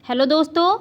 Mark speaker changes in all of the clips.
Speaker 1: Hello दोस्तों,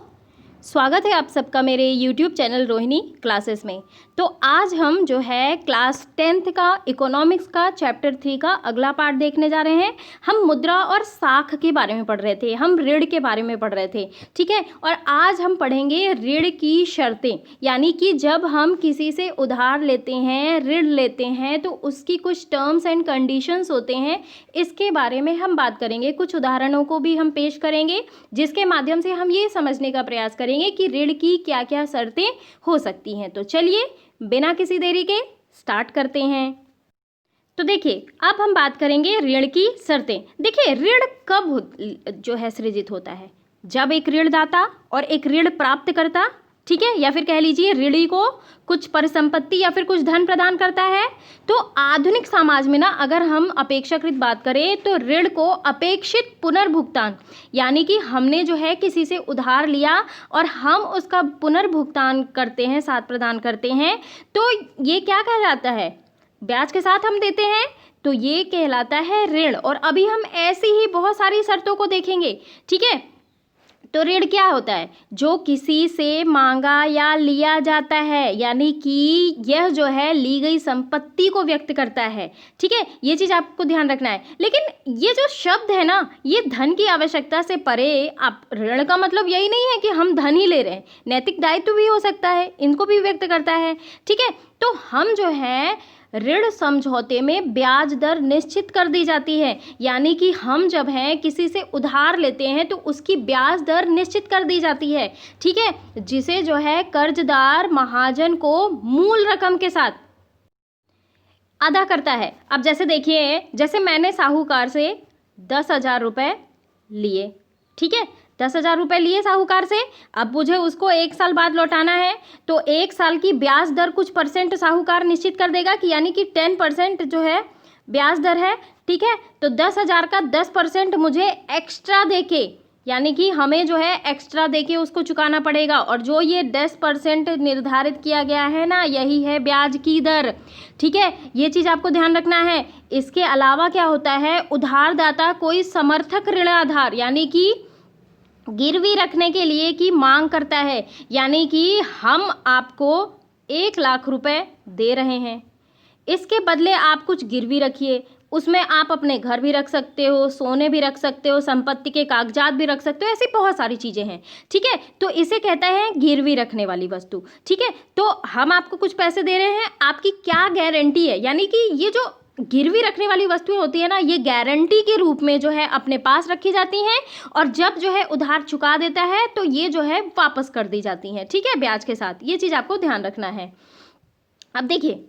Speaker 1: स्वागत है आप सबका मेरे YouTube चैनल रोहिणी क्लासेस में। तो आज हम जो है क्लास 10th का इकोनॉमिक्स का चैप्टर 3 का अगला पार्ट देखने जा रहे हैं। हम मुद्रा और साख के बारे में पढ़ रहे थे, हम ऋण के बारे में पढ़ रहे थे, ठीक है। और आज हम पढ़ेंगे ऋण की शर्तें, यानी कि जब हम किसी से उधार लेते हैं, ऋण लेते हैं, तो उसकी कुछ टर्म्स एंड कंडीशंस होते हैं। इसके बारे में हम बात करेंगे, कुछ उदाहरणों को भी हम पेश करेंगे, जिसके माध्यम से हम ये समझने का प्रयास करेंगे कि ऋण की क्या क्या शर्तें हो सकती हैं। तो चलिए बिना किसी देरी के स्टार्ट करते हैं। तो देखिए, अब हम बात करेंगे ऋण की शर्तें। देखिए, ऋण कब जो है सृजित होता है? जब एक ऋणदाता और एक ऋण प्राप्तकर्ता, ठीक है, या फिर कह लीजिए ऋणी को कुछ परिसंपत्ति या फिर कुछ धन प्रदान करता है। तो आधुनिक समाज में ना, अगर हम अपेक्षाकृत बात करें तो ऋण को अपेक्षित पुनर्भुगतान, यानी कि हमने जो है किसी से उधार लिया और हम उसका पुनर्भुगतान करते हैं, साथ प्रदान करते हैं, तो ये क्या कहलाता है? ब्याज के साथ हम देते हैं, तो ये कहलाता है ऋण। और अभी हम ऐसी ही बहुत सारी शर्तों को देखेंगे, ठीक है। तो ऋण क्या होता है? जो किसी से मांगा या लिया जाता है, यानी कि यह जो है ली गई संपत्ति को व्यक्त करता है, ठीक है। ये चीज़ आपको ध्यान रखना है। लेकिन ये जो शब्द है ना, ये धन की आवश्यकता से परे, आप ऋण का मतलब यही नहीं है कि हम धन ही ले रहे हैं, नैतिक दायित्व भी हो सकता है, इनको भी व्यक्त करता है, ठीक है। तो हम जो है ऋण समझौते में ब्याज दर निश्चित कर दी जाती है, यानी कि हम जब हैं किसी से उधार लेते हैं तो उसकी ब्याज दर निश्चित कर दी जाती है, ठीक है, जिसे जो है कर्जदार महाजन को मूल रकम के साथ अदा करता है। अब जैसे देखिए, जैसे मैंने साहूकार से 10,000 रुपये लिए, ठीक है, 10,000 रुपये लिए साहूकार से। अब मुझे उसको 1 साल बाद लौटाना है, तो 1 साल की ब्याज दर कुछ परसेंट साहूकार निश्चित कर देगा, कि यानी कि 10% जो है ब्याज दर है, ठीक है। तो 10,000 का 10% मुझे एक्स्ट्रा देके, यानी कि हमें जो है एक्स्ट्रा देके उसको चुकाना पड़ेगा। और जो ये 10% निर्धारित किया गया है ना, यही है ब्याज की दर, ठीक है। ये चीज़ आपको ध्यान रखना है। इसके अलावा क्या होता है, उधारदाता कोई समर्थक ऋण आधार, यानी कि गिरवी रखने के लिए की मांग करता है, यानी कि हम आपको 1,00,000 रुपए दे रहे हैं, इसके बदले आप कुछ गिरवी रखिए। उसमें आप अपने घर भी रख सकते हो, सोने भी रख सकते हो, संपत्ति के कागजात भी रख सकते हो, ऐसी बहुत सारी चीज़ें हैं, ठीक है। तो इसे कहते हैं गिरवी रखने वाली वस्तु, ठीक है। तो हम आपको कुछ पैसे दे रहे हैं, आपकी क्या गारंटी है? यानी कि ये जो गिरवी रखने वाली वस्तुएं होती है ना, ये गारंटी के रूप में जो है अपने पास रखी जाती हैं, और जब जो है उधार चुका देता है तो ये जो है वापस कर दी जाती हैं, ठीक है, ब्याज के साथ। ये चीज़ आपको ध्यान रखना है। अब देखिए,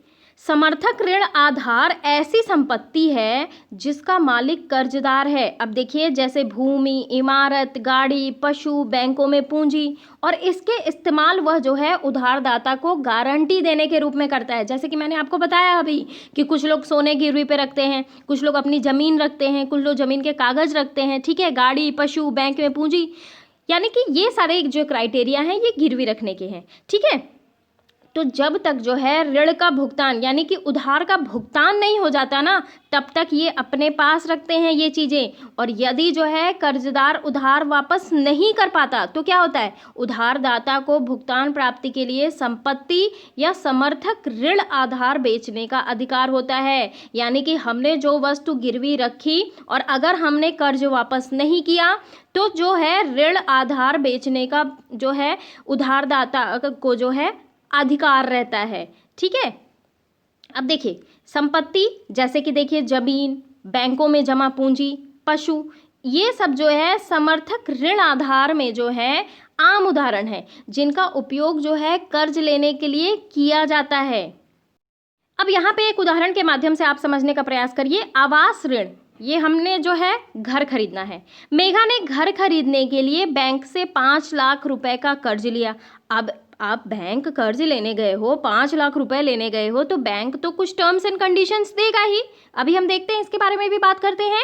Speaker 1: समर्थक ऋण आधार ऐसी संपत्ति है जिसका मालिक कर्जदार है। अब देखिए, जैसे भूमि, इमारत, गाड़ी, पशु, बैंकों में पूंजी, और इसके इस्तेमाल वह जो है उधारदाता को गारंटी देने के रूप में करता है। जैसे कि मैंने आपको बताया अभी कि कुछ लोग सोने गिरवी पे रखते हैं, कुछ लोग अपनी ज़मीन रखते हैं, कुछ लोग ज़मीन के कागज़ रखते हैं, ठीक है, गाड़ी, पशु, बैंक में पूंजी, यानी कि ये सारे जो क्राइटेरिया हैं ये गिरवी रखने के हैं, ठीक है। तो जब तक जो है ऋण का भुगतान, यानी कि उधार का भुगतान नहीं हो जाता ना, तब तक ये अपने पास रखते हैं ये चीज़ें। और यदि जो है कर्जदार उधार वापस नहीं कर पाता, तो क्या होता है, उधारदाता को भुगतान प्राप्ति के लिए संपत्ति या समर्थक ऋण आधार बेचने का अधिकार होता है। यानी कि हमने जो वस्तु गिरवी रखी और अगर हमने कर्ज वापस नहीं किया, तो जो है ऋण आधार बेचने का जो है उधारदाता को जो है अधिकार रहता है, ठीक है। अब देखिए, संपत्ति जैसे कि देखिए जमीन, बैंकों में जमा पूंजी, पशु, ये सब जो है समर्थक ऋण आधार में जो है आम उदाहरण है, जिनका उपयोग जो है कर्ज लेने के लिए किया जाता है। अब यहाँ पे एक उदाहरण के माध्यम से आप समझने का प्रयास करिए। आवास ऋण, ये हमने जो है घर खरीदना है। मेघा ने घर खरीदने के लिए बैंक से 5,00,000 रुपए का कर्ज लिया। अब आप बैंक कर्ज लेने गए हो, 5 लाख रुपए लेने गए हो, तो बैंक तो कुछ टर्म्स एंड कंडीशंस देगा ही। अभी हम देखते हैं, इसके बारे में भी बात करते हैं।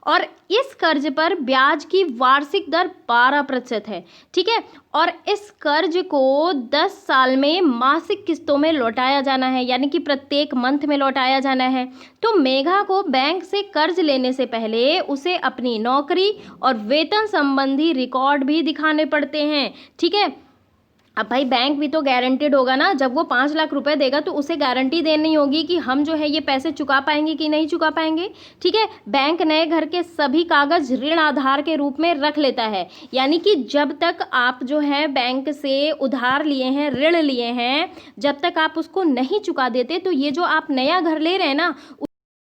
Speaker 1: और इस कर्ज पर ब्याज की वार्षिक दर 12% है, ठीक है। और इस कर्ज को 10 साल में मासिक किस्तों में लौटाया जाना है, यानी कि प्रत्येक मंथ में लौटाया जाना है। तो मेघा को बैंक से कर्ज लेने से पहले उसे अपनी नौकरी और वेतन संबंधी रिकॉर्ड भी दिखाने पड़ते हैं, ठीक है। अब भाई बैंक भी तो गारंटेड होगा ना, जब वो 5 लाख रुपए देगा तो उसे गारंटी देनी होगी कि हम जो है ये पैसे चुका पाएंगे कि नहीं चुका पाएंगे, ठीक है। बैंक नए घर के सभी कागज ऋण आधार के रूप में रख लेता है, यानी कि जब तक आप जो है बैंक से उधार लिए हैं, ऋण लिए हैं, जब तक आप उसको नहीं चुका देते तो ये जो आप नया घर ले रहे हैं ना,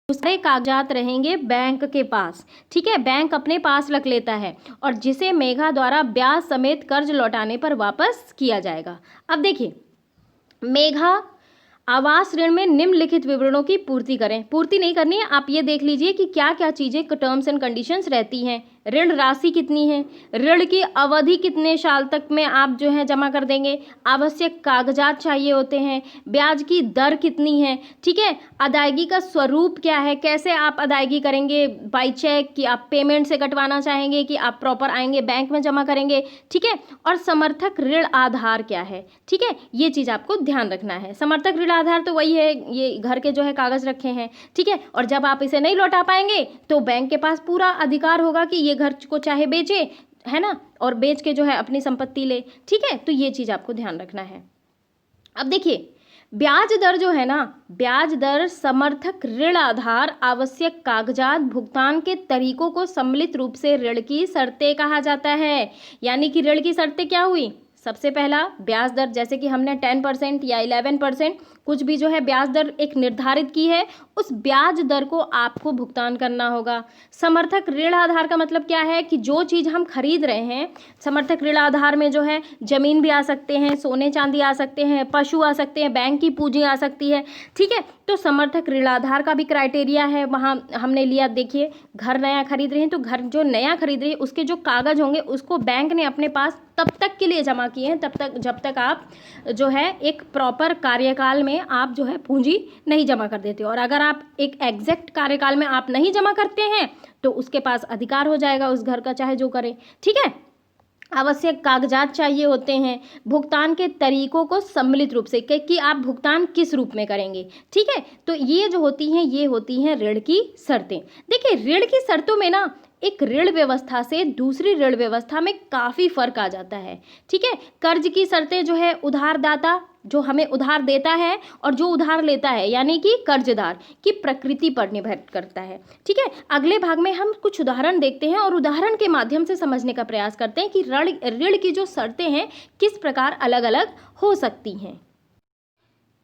Speaker 1: सारे कागजात रहेंगे बैंक के पास, ठीक है। बैंक अपने पास रख लेता है और जिसे मेघा द्वारा ब्याज समेत कर्ज लौटाने पर वापस किया जाएगा। अब देखिए, मेघा आवास ऋण में निम्नलिखित विवरणों की पूर्ति करें। पूर्ति नहीं करनी है, आप ये देख लीजिए कि क्या क्या चीज़ें टर्म्स एंड कंडीशंस रहती हैं। ऋण राशि कितनी है, ऋण की अवधि कितने साल तक में आप जो है जमा कर देंगे, आवश्यक कागजात चाहिए होते हैं, ब्याज की दर कितनी है, ठीक है। अदायगी का स्वरूप क्या है, कैसे आप अदायगी करेंगे, बाई चेक कि आप पेमेंट से कटवाना चाहेंगे कि आप प्रॉपर आएंगे बैंक में जमा करेंगे, ठीक है। और समर्थक ऋण आधार क्या है, ठीक है, ये चीज़ आपको ध्यान रखना है। समर्थक ऋण आधार तो वही है, ये घर के जो है कागज रखे हैं, ठीक है। और जब आप इसे नहीं लौटा पाएंगे तो बैंक के पास पूरा अधिकार होगा कि ये घर को चाहे बेचे, है ना, और बेच के जो है अपनी संपत्ति ले, ठीक है। तो ये चीज़ आपको ध्यान रखना है। अब देखिए, ब्याज दर जो है ना, ब्याज दर समर्थक ऋण आधार, आवश्यक कागजात, भुगतान के तरीकों को सम्मिलित रूप से ऋण की शर्तें कहा जाता है। यानी कि ऋण की शर्तें क्या हुई, सबसे पहला ब्याज दर, जैसे कि हमने 10% या 11% कुछ भी जो है ब्याज दर एक निर्धारित की है, उस ब्याज दर को आपको भुगतान करना होगा। समर्थक ऋण आधार का मतलब क्या है कि जो चीज़ हम खरीद रहे हैं, समर्थक ऋण आधार में जो है जमीन भी आ सकते हैं, सोने चांदी आ सकते हैं, पशु आ सकते हैं, बैंक की पूंजी आ सकती है, ठीक है। तो समर्थक ऋण आधार का भी क्राइटेरिया है, वहाँ हमने लिया। देखिए, घर नया खरीद रहे हैं तो घर जो नया खरीद रहे हैं उसके जो कागज होंगे उसको बैंक ने अपने पास तब तक के लिए जमा किए हैं, तब तक जब तक आप जो है एक प्रॉपर कार्यकाल में आप जो है पूंजी नहीं जमा कर देते। और अगर आप एक एग्जैक्ट कार्यकाल में आप नहीं जमा करते हैं तो उसके पास अधिकार हो जाएगा उस घर का, चाहे जो करे, ठीक है। आवश्यक कागजात चाहिए होते हैं, भुगतान के तरीकों को सम्मिलित रूप से कि आप भुगतान किस रूप में करेंगे, ठीक है। तो ये जो होती हैं, ये होती हैं ऋण की शर्तें। देखिए, ऋण की शर्तों में ना एक ऋण व्यवस्था से दूसरी ऋण व्यवस्था में काफ़ी फर्क आ जाता है, ठीक है। कर्ज की शर्तें जो है, उधारदाता जो हमें उधार देता है और जो उधार लेता है, यानी कि कर्जदार की प्रकृति पर निर्भर करता है, ठीक है। अगले भाग में हम कुछ उदाहरण देखते हैं और उदाहरण के माध्यम से समझने का प्रयास करते हैं कि ऋण की जो शर्तें हैं किस प्रकार अलग अलग हो सकती हैं।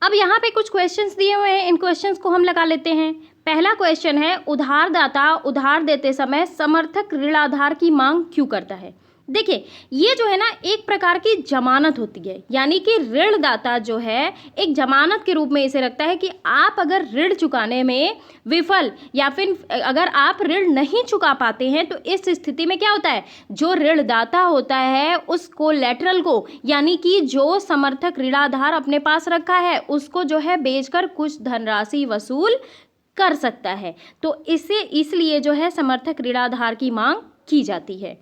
Speaker 1: अब यहाँ पे कुछ क्वेश्चंस दिए हुए हैं, इन क्वेश्चंस को हम लगा लेते हैं। पहला क्वेश्चन है, उधारदाता उधार देते समय समर्थक ऋण आधार की मांग क्यों करता है। देखिए, ये जो है ना एक प्रकार की जमानत होती है, यानी कि ऋणदाता जो है एक जमानत के रूप में इसे रखता है कि आप अगर ऋण चुकाने में विफल या फिर अगर आप ऋण नहीं चुका पाते हैं तो इस स्थिति में क्या होता है, जो ऋणदाता होता है उस कोलैटरल को, यानी कि जो समर्थक ऋणाधार अपने पास रखा है उसको जो है बेचकर कुछ धनराशि वसूल कर सकता है। तो इसे इसलिए जो है समर्थक ऋणाधार की मांग की जाती है,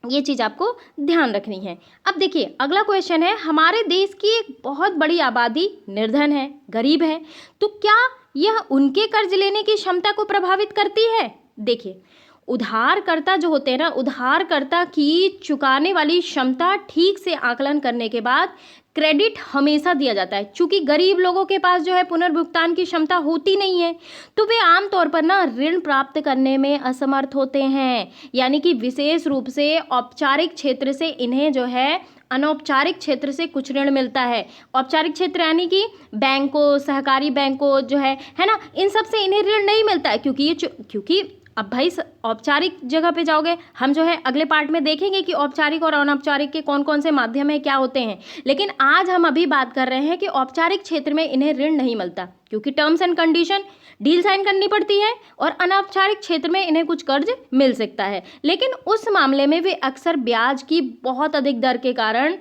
Speaker 1: ये चीज़ आपको ध्यान रखनी है। अब देखिए, अगला क्वेश्चन है, हमारे देश की एक बहुत बड़ी आबादी निर्धन है, गरीब है, तो क्या यह उनके कर्ज लेने की क्षमता को प्रभावित करती है। देखिए, उधारकर्ता जो होते हैं ना, उधारकर्ता की चुकाने वाली क्षमता ठीक से आकलन करने के बाद क्रेडिट हमेशा दिया जाता है। चूंकि गरीब लोगों के पास जो है पुनर्भुगतान की क्षमता होती नहीं है तो वे आमतौर पर ना ऋण प्राप्त करने में असमर्थ होते हैं, यानी कि विशेष रूप से औपचारिक क्षेत्र से इन्हें जो है अनौपचारिक क्षेत्र से कुछ ऋण मिलता है। औपचारिक क्षेत्र यानी कि बैंकों, सहकारी बैंकों जो है ना, इन सब से इन्हें ऋण नहीं मिलता है, क्योंकि अब भाई औपचारिक जगह पे जाओगे, हम जो है अगले पार्ट में देखेंगे कि औपचारिक और अनौपचारिक के कौन कौन से माध्यम है, क्या होते हैं। लेकिन आज हम अभी बात कर रहे हैं कि औपचारिक क्षेत्र में इन्हें ऋण नहीं मिलता क्योंकि terms and condition deal sign करनी पड़ती है, और अनौपचारिक क्षेत्र में इन्हें कुछ कर्ज मिल सकता है। लेकिन उस मामले में वे अक्सर ब्याज की बहुत अधिक दर के कारण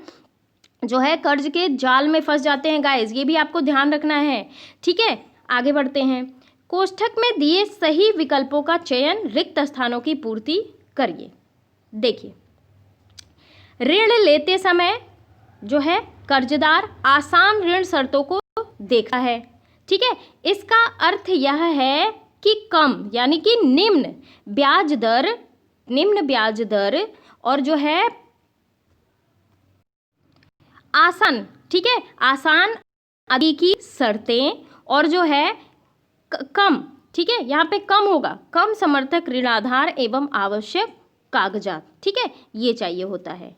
Speaker 1: जो है कर्ज के जाल में फंस जाते हैं गाइस, ये भी आपको ध्यान रखना है। ठीक है, आगे बढ़ते हैं। कोष्ठक में दिए सही विकल्पों का चयन, रिक्त स्थानों की पूर्ति करिए। देखिए, ऋण लेते समय जो है कर्जदार आसान ऋण शर्तों को देखा है। ठीक है, इसका अर्थ यह है कि कम यानी कि निम्न ब्याज दर और जो है आसान, ठीक है, आसान अदायगी की शर्तें और जो है कम, ठीक है, यहाँ पे कम होगा, कम समर्थक ऋण आधार एवं आवश्यक कागजात। ठीक है, ये चाहिए होता है।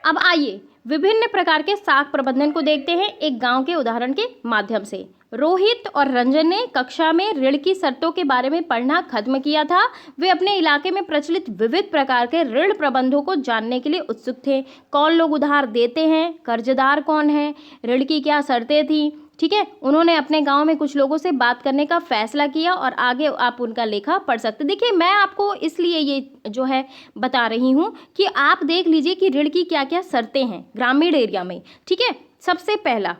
Speaker 1: अब आइए विभिन्न प्रकार के साख प्रबंधन को देखते हैं एक गांव के उदाहरण के माध्यम से। रोहित और रंजन ने कक्षा में ऋण की शर्तों के बारे में पढ़ना खत्म किया था। वे अपने इलाके में प्रचलित विविध प्रकार के ऋण प्रबंधों को जानने के लिए उत्सुक थे। कौन लोग उधार देते हैं, कर्जदार कौन है, ऋण की क्या शर्तें थी। ठीक है, उन्होंने अपने गांव में कुछ लोगों से बात करने का फैसला किया और आगे आप उनका लेखा पढ़ सकते। देखिए, मैं आपको इसलिए ये जो है बता रही हूँ कि आप देख लीजिए कि ऋण की क्या क्या शर्तें हैं ग्रामीण एरिया में। ठीक है, सबसे पहला,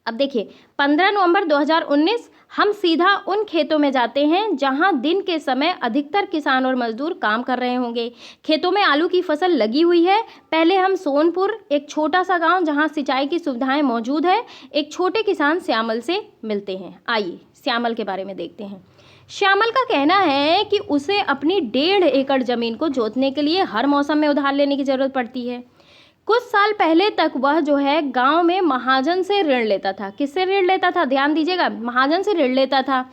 Speaker 1: अब देखिए 15 नवंबर 2019 हम सीधा उन खेतों में जाते हैं जहां दिन के समय अधिकतर किसान और मजदूर काम कर रहे होंगे। खेतों में आलू की फसल लगी हुई है। पहले हम सोनपुर, एक छोटा सा गांव जहां सिंचाई की सुविधाएं मौजूद है, एक छोटे किसान श्यामल से मिलते हैं। आइए श्यामल के बारे में देखते हैं। श्यामल का कहना है कि उसे अपनी 1.5 एकड़ जमीन को जोतने के लिए हर मौसम में उधार लेने की जरूरत पड़ती है। कुछ साल पहले तक वह जो है गांव में महाजन से ऋण लेता था। किससे ऋण लेता था, ध्यान दीजिएगा, महाजन से ऋण लेता था,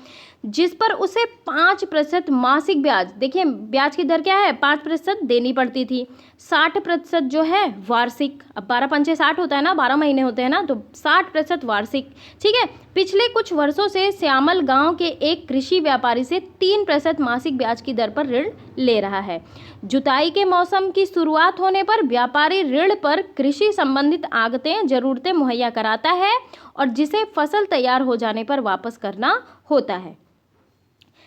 Speaker 1: जिस पर उसे 5% मासिक ब्याज, देखिए ब्याज की दर क्या है, 5% देनी पड़ती थी। 60% जो है वार्षिक, अब 12 पंचे 60 होता है ना, 12 महीने होते हैं ना, तो 60% वार्षिक। ठीक है, पिछले कुछ वर्षों से श्यामल गांव के एक कृषि व्यापारी से 3% मासिक ब्याज की दर पर ऋण ले रहा है। जुताई के मौसम की शुरुआत होने पर व्यापारी ऋण पर कृषि संबंधित आगतें, जरूरतें मुहैया कराता है और जिसे फसल तैयार हो जाने पर वापस करना होता है।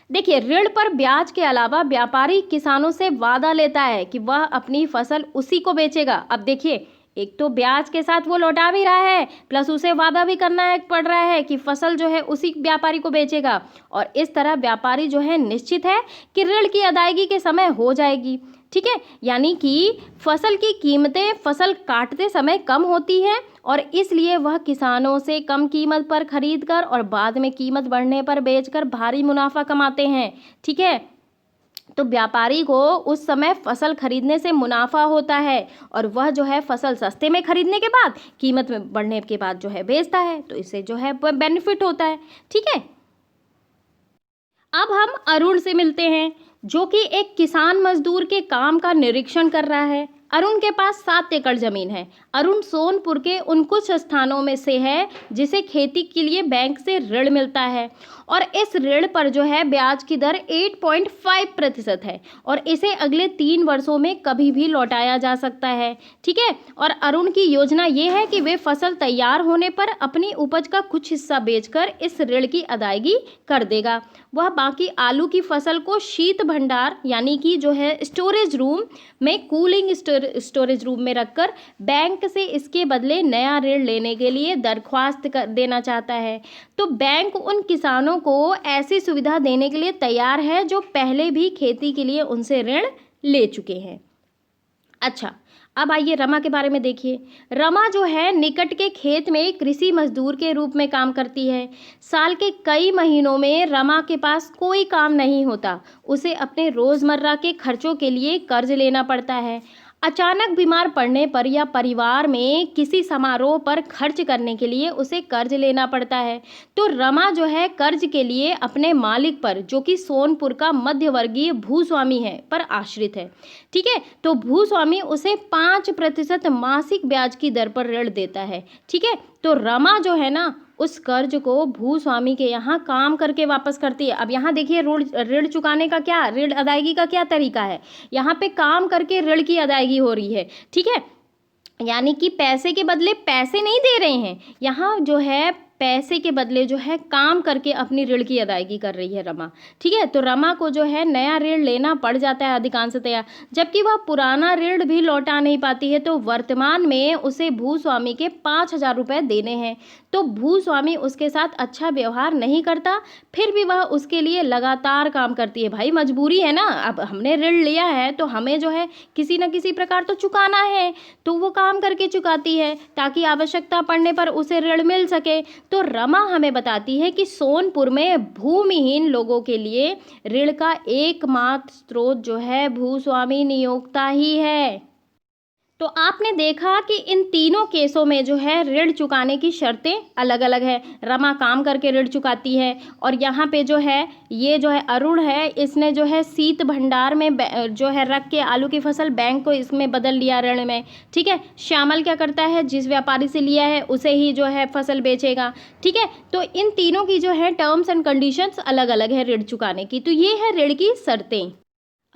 Speaker 1: देखिए, ऋण पर ब्याज के अलावा व्यापारी किसानों से वादा लेता है कि वह अपनी फसल उसी को बेचेगा। अब देखिए, एक तो ब्याज के साथ वो लौटा भी रहा है, प्लस उसे वादा भी करना पड़ रहा है कि फसल जो है उसी व्यापारी को बेचेगा, और इस तरह व्यापारी जो है निश्चित है कि ऋण की अदायगी के समय हो जाएगी। ठीक है, यानी कि फसल की कीमतें फसल काटते समय कम होती हैं और इसलिए वह किसानों से कम कीमत पर खरीद कर और बाद में कीमत बढ़ने पर बेचकर भारी मुनाफा कमाते हैं। ठीक है, तो व्यापारी को उस समय फसल खरीदने से मुनाफा होता है और वह जो है फसल सस्ते में खरीदने के बाद कीमत में बढ़ने के बाद जो है बेचता है, तो इससे जो है बेनिफिट होता है। ठीक है, अब हम अरुण से मिलते हैं जो कि एक किसान मजदूर के काम का निरीक्षण कर रहा है। अरुण के पास 7 एकड़ जमीन है। अरुण सोनपुर के उन कुछ स्थानों में से है जिसे खेती के लिए बैंक से ऋण मिलता है और इस ऋण पर जो है ब्याज की दर 8.5% है और इसे अगले 3 वर्षों में कभी भी लौटाया जा सकता है। ठीक है, और अरुण की योजना ये है कि वे फसल तैयार होने पर अपनी उपज का कुछ हिस्सा बेचकर इस ऋण की अदायगी कर देगा। वह बाकी आलू की फसल को शीत भंडार यानी कि जो है स्टोरेज रूम में, कूलिंग स्टोरेज रूम में रखकर बैंक से इसके बदले नया ऋण लेने के लिए दरख्वास्त देना चाहता है। तो बैंक उन किसानों को ऐसी सुविधा देने के लिए तैयार है जो पहले भी खेती के लिए उनसे ऋण ले चुके हैं। अच्छा, अब आइए रमा के बारे में देखिए। रमा जो है निकट के खेत में कृषि मजदूर के रूप में काम करती है। साल के कई महीनों में रमा के पास कोई काम नहीं होता। उसे अपने रोज़मर्रा के खर्चों के लिए कर्ज लेना पड़ता है। अचानक बीमार पड़ने पर या परिवार में किसी समारोह पर खर्च करने के लिए उसे कर्ज लेना पड़ता है। तो रमा जो है कर्ज के लिए अपने मालिक पर, जो कि सोनपुर का मध्यवर्गीय भूस्वामी है, पर आश्रित है। ठीक है, तो भूस्वामी उसे 5% मासिक ब्याज की दर पर ऋण देता है। ठीक है, तो रमा जो है ना उस कर्ज को भूस्वामी के यहाँ काम करके वापस करती है। अब यहाँ देखिए ऋण चुकाने का क्या, ऋण अदायगी का क्या तरीका है। यहाँ पे काम करके ऋण की अदायगी हो रही है। ठीक है, यानी कि पैसे के बदले पैसे नहीं दे रहे हैं, यहाँ जो है पैसे के बदले जो है काम करके अपनी ऋण की अदायगी कर रही है रमा। ठीक है, तो रमा को जो है नया ऋण लेना पड़ जाता है अधिकांशतया, जबकि वह पुराना ऋण भी लौटा नहीं पाती है। तो वर्तमान में उसे भूस्वामी के 5,000 रुपये देने हैं। तो भूस्वामी उसके साथ अच्छा व्यवहार नहीं करता, फिर भी वह उसके लिए लगातार काम करती है। भाई मजबूरी है ना, अब हमने ऋण लिया है तो हमें जो है किसी न किसी प्रकार तो चुकाना है, तो वो काम करके चुकाती है ताकि आवश्यकता पड़ने पर उसे ऋण मिल सके। तो रमा हमें बताती है कि सोनपुर में भूमिहीन लोगों के लिए ऋण का एकमात्र स्रोत जो है भूस्वामी नियोक्ता ही है। तो आपने देखा कि इन तीनों केसों में जो है ऋण चुकाने की शर्तें अलग अलग है। रमा काम करके ऋण चुकाती है, और यहाँ पे जो है ये जो है अरुण है, इसने जो है शीत भंडार में जो है रख के आलू की फसल बैंक को इसमें बदल लिया ऋण में। ठीक है, श्यामल क्या करता है, जिस व्यापारी से लिया है उसे ही जो है फसल बेचेगा। ठीक है, तो इन तीनों की जो है टर्म्स एंड कंडीशंस अलग अलग है ऋण चुकाने की। तो ये है ऋण की शर्तें।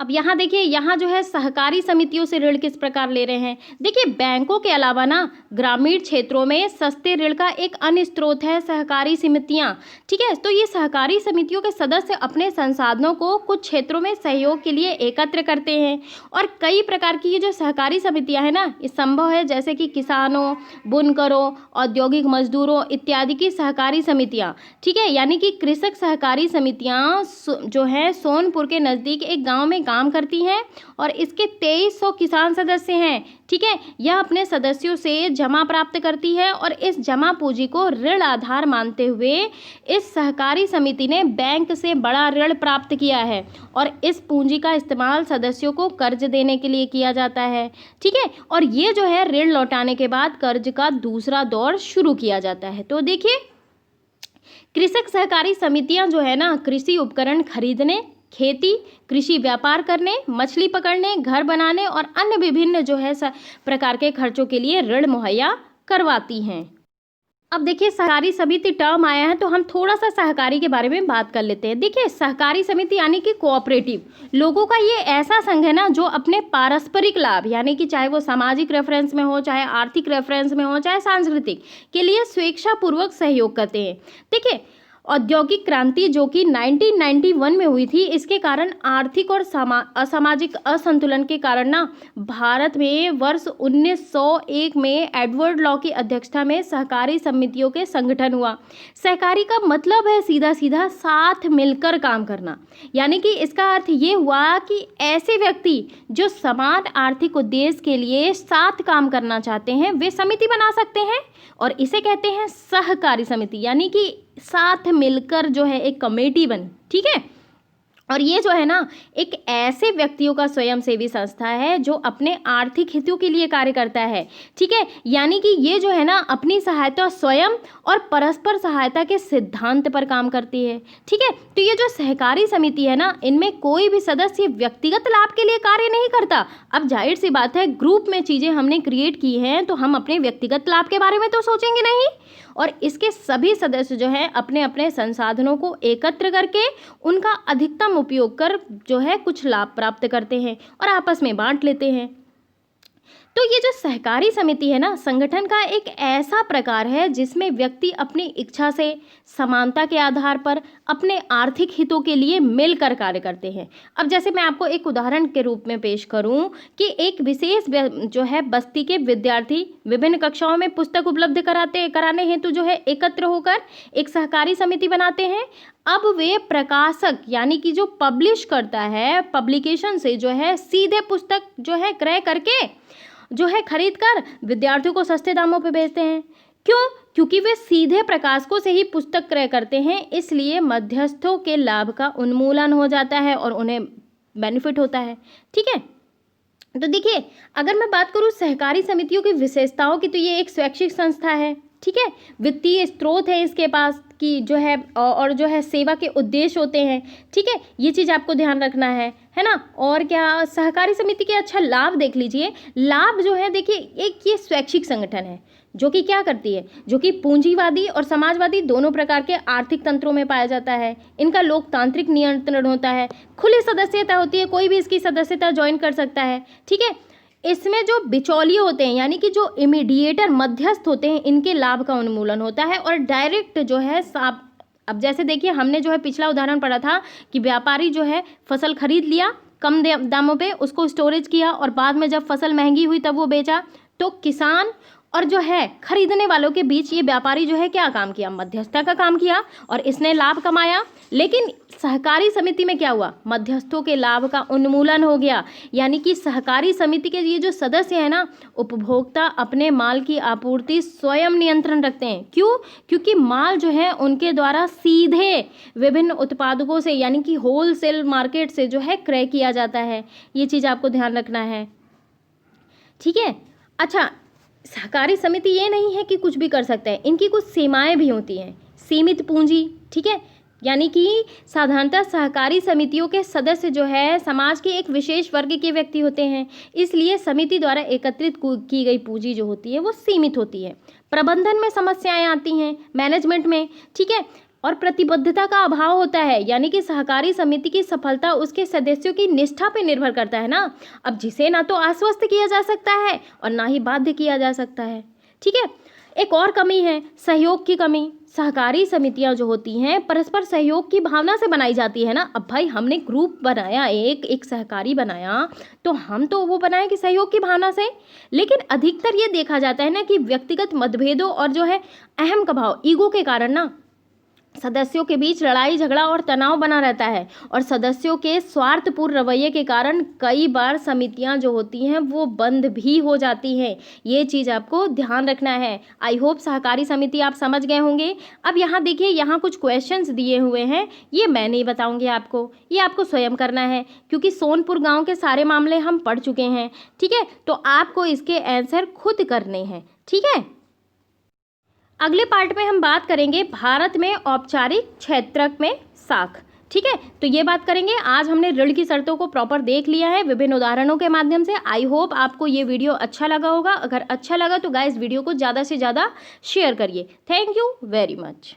Speaker 1: अब यहाँ देखिए, यहाँ जो है सहकारी समितियों से ऋण किस प्रकार ले रहे हैं। देखिए, बैंकों के अलावा ना ग्रामीण क्षेत्रों में सस्ते ऋण का एक अन्य स्रोत है सहकारी समितियाँ। ठीक है, तो ये सहकारी समितियों के सदस्य अपने संसाधनों को कुछ क्षेत्रों में सहयोग के लिए एकत्र करते हैं, और कई प्रकार की ये जो सहकारी समितियाँ हैं ना, ये संभव है जैसे कि किसानों, बुनकरों, औद्योगिक मजदूरों इत्यादि की सहकारी समितियाँ। ठीक है, यानी कि कृषक सहकारी समितियाँ जो है सोनपुर के नज़दीक एक गाँव में काम करती हैं, और इसके 2300 किसान सदस्य हैं। ठीक है, यह अपने सदस्यों से जमा प्राप्त करती है, और इस जमा पूंजी को ऋण आधार मानते हुए इस सहकारी समिति ने बैंक से बड़ा ऋण प्राप्त किया है, और इस पूंजी का इस्तेमाल सदस्यों को कर्ज देने के लिए किया जाता है। ठीक है, और ये जो है ऋण लौटाने के बाद कर्ज का दूसरा दौर शुरू किया जाता है। तो देखिए, कृषक सहकारी समितियां जो है ना, कृषि उपकरण खरीदने, खेती, कृषि व्यापार करने, मछली पकड़ने, घर बनाने और अन्य विभिन्न जो है प्रकार के खर्चों के लिए ऋण मुहैया करवाती हैं। अब देखिए, सहकारी समिति टर्म आया है तो हम थोड़ा सा सहकारी के बारे में बात कर लेते हैं। देखिए, सहकारी समिति यानी कि कोऑपरेटिव लोगों का ये ऐसा संघ है ना, जो अपने पारस्परिक लाभ यानी कि चाहे वो सामाजिक रेफरेंस में हो, चाहे आर्थिक रेफरेंस में हो, चाहे सांस्कृतिक के लिए स्वेच्छापूर्वक सहयोग करते हैं। देखिए, औद्योगिक क्रांति जो कि 1991 में हुई थी, इसके कारण आर्थिक और असामाजिक असंतुलन के कारण ना भारत में वर्ष 1901 में एडवर्ड लॉ की अध्यक्षता में सहकारी समितियों के संगठन हुआ। सहकारी का मतलब है सीधा सीधा साथ मिलकर काम करना, यानी कि इसका अर्थ ये हुआ कि ऐसे व्यक्ति जो समान आर्थिक उद्देश्य के लिए साथ काम करना चाहते हैं वे समिति बना सकते हैं, और इसे कहते हैं सहकारी समिति, यानी कि साथ मिलकर जो है एक कमेटी बनी। ठीक है, और ये जो है ना एक ऐसे व्यक्तियों का स्वयंसेवी संस्था है जो अपने आर्थिक हितों के लिए कार्य करता है। ठीक है, यानी कि ये जो है ना अपनी सहायता स्वयं और परस्पर सहायता के सिद्धांत पर काम करती है। ठीक है, तो ये जो सहकारी समिति है ना, इनमें कोई भी सदस्य व्यक्तिगत लाभ के लिए कार्य नहीं करता। अब जाहिर सी बात है, ग्रुप में चीज़ें हमने क्रिएट की हैं तो हम अपने व्यक्तिगत लाभ के बारे में तो सोचेंगे नहीं, और इसके सभी सदस्य जो हैं अपने अपने संसाधनों को एकत्र करके उनका अधिकतम उपयोग कर जो है कुछ लाभ प्राप्त करते हैं और आपस में बांट लेते हैं। तो ये जो सहकारी समिति है ना, संगठन का एक ऐसा प्रकार है जिसमें व्यक्ति अपनी इच्छा से समानता के आधार पर अपने आर्थिक हितों के लिए मिलकर कार्य करते हैं। अब जैसे मैं आपको एक उदाहरण के रूप में पेश करूं कि एक विशेष जो है बस्ती के विद्यार्थी विभिन्न कक्षाओं में पुस्तक उपलब्ध कराने हेतु जो है एकत्र होकर एक सहकारी समिति बनाते हैं। अब वे प्रकाशक यानी कि जो पब्लिश करता है पब्लिकेशन से जो है सीधे पुस्तक जो है क्रय करके जो है खरीद कर विद्यार्थियों को सस्ते दामों पे बेचते हैं। क्यों? क्योंकि वे सीधे प्रकाशकों से ही पुस्तक क्रय करते हैं, इसलिए मध्यस्थों के लाभ का उन्मूलन हो जाता है और उन्हें बेनिफिट होता है। ठीक है, तो देखिए अगर मैं बात करूं सहकारी समितियों की विशेषताओं की, तो ये एक स्वैच्छिक संस्था है। ठीक है, वित्तीय स्रोत है इसके पास की जो है और जो है सेवा के उद्देश्य होते हैं। ठीक है, ये चीज़ आपको ध्यान रखना है ना। और क्या सहकारी समिति के अच्छा लाभ देख लीजिए। लाभ जो है देखिए, एक ये स्वैच्छिक संगठन है जो कि क्या करती है, जो कि पूंजीवादी और समाजवादी दोनों प्रकार के आर्थिक तंत्रों में पाया जाता है। इनका लोकतांत्रिक नियंत्रण होता है, खुली सदस्यता होती है, कोई भी इसकी सदस्यता ज्वाइन कर सकता है। ठीक है, इसमें जो बिचौलिए होते हैं यानी कि जो इमीडिएटर मध्यस्थ होते हैं, इनके लाभ का उन्मूलन होता है। और डायरेक्ट जो है अब जैसे देखिए हमने जो है पिछला उदाहरण पढ़ा था कि व्यापारी जो है फसल खरीद लिया कम दामों पे, उसको स्टोरेज किया और बाद में जब फसल महंगी हुई तब वो बेचा। तो किसान और जो है खरीदने वालों के बीच ये व्यापारी जो है क्या काम किया, मध्यस्थता का काम किया और इसने लाभ कमाया। लेकिन सहकारी समिति में क्या हुआ, मध्यस्थों के लाभ का उन्मूलन हो गया। यानी कि सहकारी समिति के ये जो सदस्य हैं ना, उपभोक्ता अपने माल की आपूर्ति स्वयं नियंत्रण रखते हैं। क्यों? क्योंकि माल जो है उनके द्वारा सीधे विभिन्न उत्पादकों से यानी कि होलसेल मार्केट से जो है क्रय किया जाता है। ये चीज़ आपको ध्यान रखना है, ठीक है। अच्छा, सहकारी समिति ये नहीं है कि कुछ भी कर सकता है, इनकी कुछ सीमाएं भी होती हैं। सीमित पूंजी, ठीक है, यानी कि साधारणतः सहकारी समितियों के सदस्य जो है समाज के एक विशेष वर्ग के व्यक्ति होते हैं, इसलिए समिति द्वारा एकत्रित की गई पूंजी जो होती है वो सीमित होती है। प्रबंधन में समस्याएं आती हैं, मैनेजमेंट में, ठीक है, और प्रतिबद्धता का अभाव होता है। यानी कि सहकारी समिति की सफलता उसके सदस्यों की निष्ठा पर निर्भर करता है ना। अब जिसे ना तो आश्वस्त किया जा सकता है और ना ही बाध्य किया जा सकता है, ठीक है। एक और कमी है सहयोग की कमी। सहकारी समितियां जो होती हैं परस्पर सहयोग की भावना से बनाई जाती है ना। अब भाई हमने ग्रुप बनाया, एक सहकारी बनाया, तो हम तो वो बनाए कि सहयोग की भावना से। लेकिन अधिकतर ये देखा जाता है ना कि व्यक्तिगत मतभेदों और जो है अहम का भाव, ईगो के कारण ना सदस्यों के बीच लड़ाई झगड़ा और तनाव बना रहता है। और सदस्यों के स्वार्थपूर्ण रवैये के कारण कई बार समितियां जो होती हैं वो बंद भी हो जाती हैं। ये चीज़ आपको ध्यान रखना है। आई होप सहकारी समिति आप समझ गए होंगे। अब यहाँ देखिए, यहाँ कुछ क्वेश्चंस दिए हुए हैं, ये मैं नहीं बताऊँगी आपको, ये आपको स्वयं करना है क्योंकि सोनपुर गाँव के सारे मामले हम पढ़ चुके हैं, ठीक है। तो आपको इसके आंसर खुद करने हैं, ठीक है। अगले पार्ट में हम बात करेंगे भारत में औपचारिक क्षेत्रक में साख, ठीक है। तो ये बात करेंगे। आज हमने ऋण की शर्तों को प्रॉपर देख लिया है विभिन्न उदाहरणों के माध्यम से। आई होप आपको ये वीडियो अच्छा लगा होगा। अगर अच्छा लगा तो गाइस वीडियो को ज़्यादा से ज़्यादा शेयर करिए। Thank you very much.